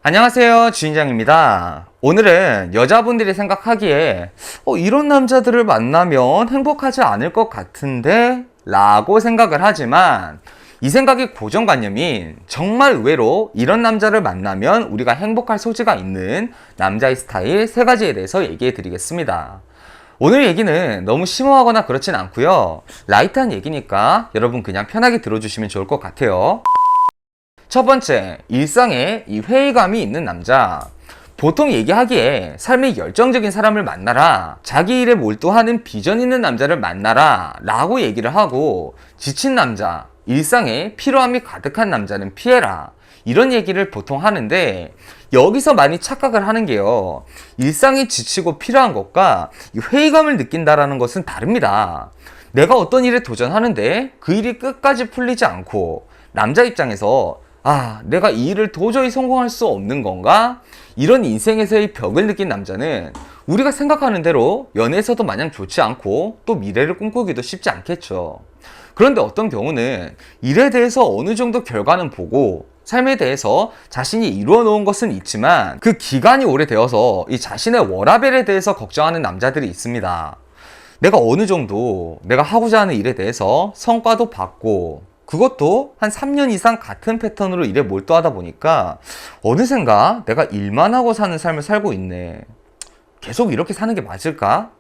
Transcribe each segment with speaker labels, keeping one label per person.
Speaker 1: 안녕하세요, 주인장입니다. 오늘은 여자분들이 생각하기에 이런 남자들을 만나면 행복하지 않을 것 같은데 라고 생각을 하지만 이 생각이 고정관념인 정말 의외로 이런 남자를 만나면 우리가 행복할 소지가 있는 남자의 스타일 3가지에 대해서 얘기해 드리겠습니다. 오늘 얘기는 너무 심오하거나 그렇진 않고요, 라이트한 얘기니까 여러분 그냥 편하게 들어주시면 좋을 것 같아요. 첫 번째, 일상에 이 회의감이 있는 남자. 보통 얘기하기에 삶에 열정적인 사람을 만나라, 자기 일에 몰두하는 비전 있는 남자를 만나라 라고 얘기를 하고, 지친 남자, 일상에 피로함이 가득한 남자는 피해라, 이런 얘기를 보통 하는데, 여기서 많이 착각을 하는 게요, 일상이 지치고 피로한 것과 이 회의감을 느낀다라는 것은 다릅니다. 내가 어떤 일에 도전하는데 그 일이 끝까지 풀리지 않고 남자 입장에서 내가 이 일을 도저히 성공할 수 없는 건가? 이런 인생에서의 벽을 느낀 남자는 우리가 생각하는 대로 연애에서도 마냥 좋지 않고 또 미래를 꿈꾸기도 쉽지 않겠죠. 그런데 어떤 경우는 일에 대해서 어느 정도 결과는 보고 삶에 대해서 자신이 이루어 놓은 것은 있지만 그 기간이 오래되어서 이 자신의 워라밸에 대해서 걱정하는 남자들이 있습니다. 내가 어느 정도 내가 하고자 하는 일에 대해서 성과도 받고, 그것도 한 3년 이상 같은 패턴으로 일에 몰두하다 보니까 어느샌가 내가 일만 하고 사는 삶을 살고 있네, 계속 이렇게 사는 게 맞을까?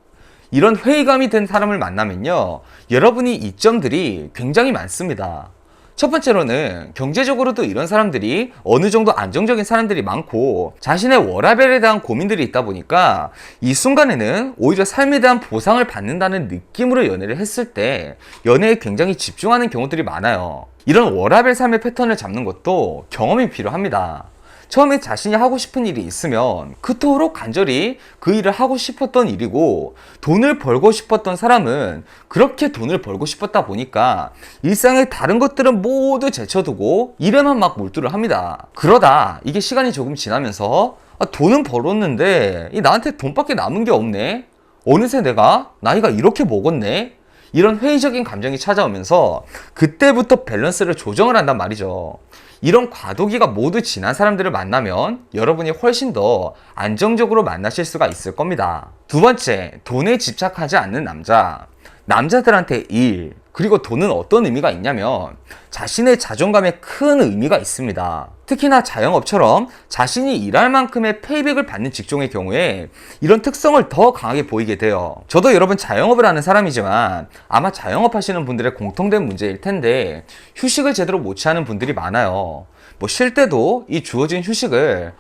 Speaker 1: 이런 회의감이 든 사람을 만나면요, 여러분이 이점들이 굉장히 많습니다. 첫 번째로는 경제적으로도 이런 사람들이 어느 정도 안정적인 사람들이 많고 자신의 워라밸에 대한 고민들이 있다 보니까 이 순간에는 오히려 삶에 대한 보상을 받는다는 느낌으로 연애를 했을 때 연애에 굉장히 집중하는 경우들이 많아요. 이런 워라밸 삶의 패턴을 잡는 것도 경험이 필요합니다. 처음에 자신이 하고 싶은 일이 있으면 그토록 간절히 그 일을 하고 싶었던 일이고, 돈을 벌고 싶었던 사람은 그렇게 돈을 벌고 싶었다 보니까 일상의 다른 것들은 모두 제쳐두고 일에만 막 몰두를 합니다. 그러다 이게 시간이 조금 지나면서 돈은 벌었는데 나한테 돈밖에 남은 게 없네, 어느새 내가 나이가 이렇게 먹었네, 이런 회의적인 감정이 찾아오면서 그때부터 밸런스를 조정을 한단 말이죠. 이런 과도기가 모두 지난 사람들을 만나면 여러분이 훨씬 더 안정적으로 만나실 수가 있을 겁니다. 두 번째, 돈에 집착하지 않는 남자. 남자들한테 일, 그리고 돈은 어떤 의미가 있냐면 자신의 자존감에 큰 의미가 있습니다. 특히나 자영업처럼 자신이 일할 만큼의 페이백을 받는 직종의 경우에 이런 특성을 더 강하게 보이게 돼요. 저도 여러분 자영업을 하는 사람이지만 아마 자영업 하시는 분들의 공통된 문제일 텐데, 휴식을 제대로 못 취하는 분들이 많아요. 쉴 때도 이 주어진 휴식을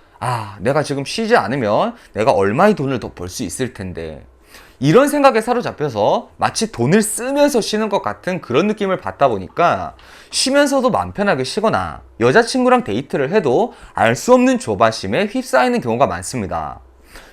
Speaker 1: 내가 지금 쉬지 않으면 내가 얼마의 돈을 더 벌 수 있을 텐데, 이런 생각에 사로잡혀서 마치 돈을 쓰면서 쉬는 것 같은 그런 느낌을 받다 보니까 쉬면서도 맘 편하게 쉬거나 여자친구랑 데이트를 해도 알 수 없는 조바심에 휩싸이는 경우가 많습니다.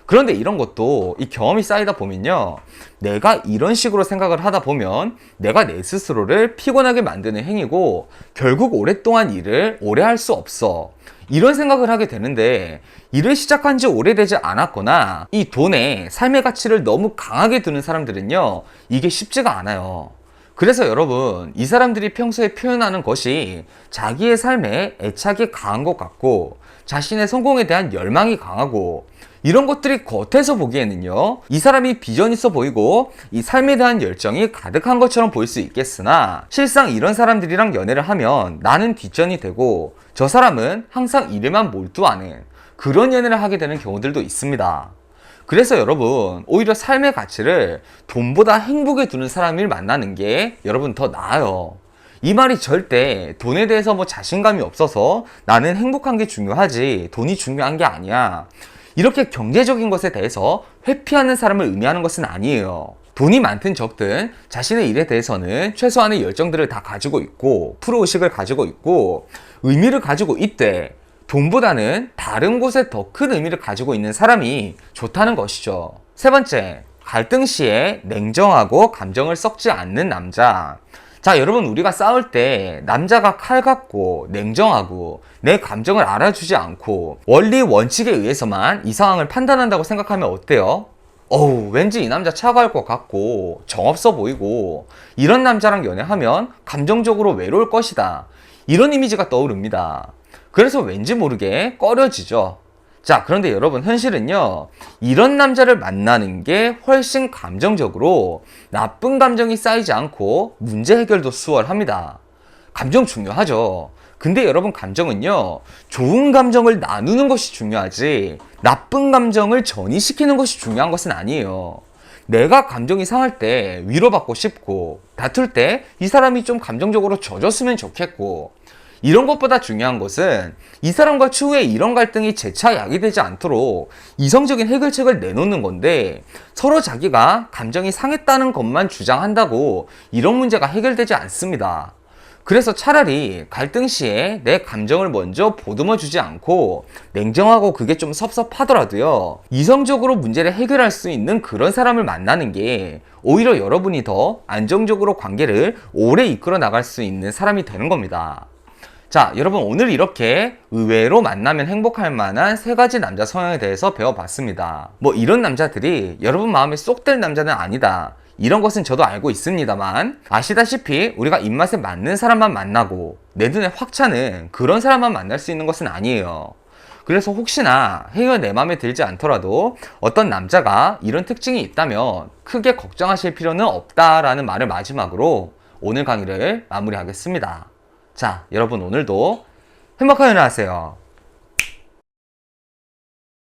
Speaker 1: 그런데 이런 것도 이 경험이 쌓이다 보면요, 내가 이런 식으로 생각을 하다 보면 내가 내 스스로를 피곤하게 만드는 행위고 결국 오랫동안 일을 오래 할 수 없어, 이런 생각을 하게 되는데, 일을 시작한 지 오래되지 않았거나 이 돈에 삶의 가치를 너무 강하게 두는 사람들은요, 이게 쉽지가 않아요. 그래서 여러분, 이 사람들이 평소에 표현하는 것이 자기의 삶에 애착이 강한 것 같고 자신의 성공에 대한 열망이 강하고, 이런 것들이 겉에서 보기에는요, 이 사람이 비전 있어 보이고 이 삶에 대한 열정이 가득한 것처럼 보일 수 있겠으나, 실상 이런 사람들이랑 연애를 하면 나는 뒷전이 되고 저 사람은 항상 일에만 몰두하는 그런 연애를 하게 되는 경우들도 있습니다. 그래서 여러분, 오히려 삶의 가치를 돈보다 행복에 두는 사람을 만나는 게 여러분 더 나아요. 이 말이 절대 돈에 대해서 자신감이 없어서 나는 행복한 게 중요하지 돈이 중요한 게 아니야, 이렇게 경제적인 것에 대해서 회피하는 사람을 의미하는 것은 아니에요. 돈이 많든 적든 자신의 일에 대해서는 최소한의 열정들을 다 가지고 있고 프로의식을 가지고 있고 의미를 가지고 있대. 돈보다는 다른 곳에 더 큰 의미를 가지고 있는 사람이 좋다는 것이죠. 세 번째, 갈등 시에 냉정하고 감정을 섞지 않는 남자. 자, 여러분, 우리가 싸울 때 남자가 칼 같고 냉정하고 내 감정을 알아주지 않고 원리 원칙에 의해서만 이 상황을 판단한다고 생각하면 어때요? 왠지 이 남자 차가울 것 같고 정없어 보이고 이런 남자랑 연애하면 감정적으로 외로울 것이다, 이런 이미지가 떠오릅니다. 그래서 왠지 모르게 꺼려지죠. 자, 그런데 여러분, 현실은요, 이런 남자를 만나는 게 훨씬 감정적으로 나쁜 감정이 쌓이지 않고 문제 해결도 수월합니다. 감정 중요하죠. 근데 여러분, 감정은요, 좋은 감정을 나누는 것이 중요하지, 나쁜 감정을 전이시키는 것이 중요한 것은 아니에요. 내가 감정이 상할 때 위로받고 싶고, 다툴 때 이 사람이 좀 감정적으로 져줬으면 좋겠고, 이런 것보다 중요한 것은 이 사람과 추후에 이런 갈등이 재차 야기되지 않도록 이성적인 해결책을 내놓는 건데, 서로 자기가 감정이 상했다는 것만 주장한다고 이런 문제가 해결되지 않습니다. 그래서 차라리 갈등 시에 내 감정을 먼저 보듬어 주지 않고 냉정하고 그게 좀 섭섭하더라도요, 이성적으로 문제를 해결할 수 있는 그런 사람을 만나는 게 오히려 여러분이 더 안정적으로 관계를 오래 이끌어 나갈 수 있는 사람이 되는 겁니다. 자, 여러분, 오늘 이렇게 의외로 만나면 행복할 만한 3가지 남자 성향에 대해서 배워봤습니다. 뭐 이런 남자들이 여러분 마음에 쏙 들 남자는 아니다, 이런 것은 저도 알고 있습니다만, 아시다시피 우리가 입맛에 맞는 사람만 만나고 내 눈에 확 차는 그런 사람만 만날 수 있는 것은 아니에요. 그래서 혹시나 헤어 내 맘에 들지 않더라도 어떤 남자가 이런 특징이 있다면 크게 걱정하실 필요는 없다라는 말을 마지막으로 오늘 강의를 마무리하겠습니다. 자, 여러분, 오늘도 행복한 연애 하세요.